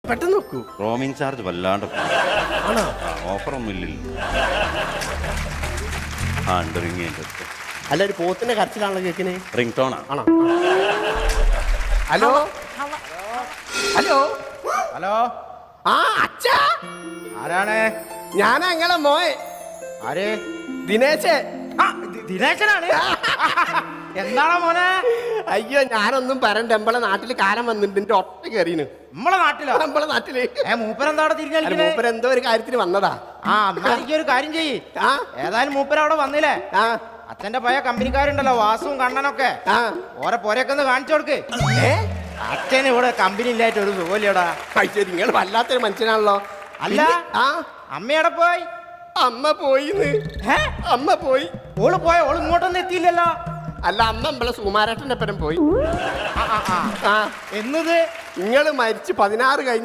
പെട്ടെന്ന് നോക്കൂ. Roaming charge വല്ലാണ്ട് ആണോ? ഓഫറൊന്നും ഇല്ലല്ലോ. ആ ഉണ്ട്, റിങ് ചെയ്തിട്ട്. അല്ല, ഒരു പോത്തിന്റെ കരച്ചിലാണല്ലോ കേക്കിന്. റിംഗ് ടോണാ. ആണോ? ഹലോ ഹലോ ഹലോ, ആ അച്ഛാ, ആരാണ്? ഞാനാ നിങ്ങളെ മോയെ ആര്? ദിനേശേ. ദിനേശനാണ്. എന്താണോ മോനെ? അയ്യോ, ഞാനൊന്നും പറയണ്ട. നമ്മളെ നാട്ടില് കാലം വന്നിട്ടുണ്ട്. എന്റെ ഒറ്റ കയറീന് നമ്മളെ നാട്ടിലോ? നമ്മളെ നാട്ടില് മൂപ്പരെന്താടെ തിരിഞ്ഞു? മൂപ്പര് എന്തോ ഒരു കാര്യത്തിന് വന്നതാ. ആ, എന്നാ എനിക്ക് ഒരു കാര്യം ചെയ്യ്. ആ ഏതായാലും മൂപ്പര് അവിടെ വന്നില്ലേ? ആ അച്ഛന്റെ പഴയ കമ്പനിക്കാരുണ്ടല്ലോ, വാസുവും കണ്ണനൊക്കെ. ആ ഓരെ പൊരയൊക്കെ ഒന്ന് കാണിച്ചു കൊടുക്ക്. ഏ അച്ഛന് ഇവിടെ കമ്പനി ഇല്ലായിട്ട് ഒരു സുഖമില്ലടാ. ശരി, നിങ്ങൾ വല്ലാത്തൊരു മനുഷ്യനാണല്ലോ. അല്ല, ആ അമ്മയുടെ പോയി. അമ്മ പോയിന്ന്. അമ്മ പോയി. ഓള് പോയ? ഓള് ഇങ്ങോട്ടൊന്നും എത്തിയില്ലല്ലോ. അല്ല, അമ്മ നമ്മളെ സുകുമാരേട്ടന്റെ ഒപ്പം പോയി. ആ, ആ, ആ. ആ എന്നത് നിങ്ങള് മരിച്ച് 16 കഴിഞ്ഞ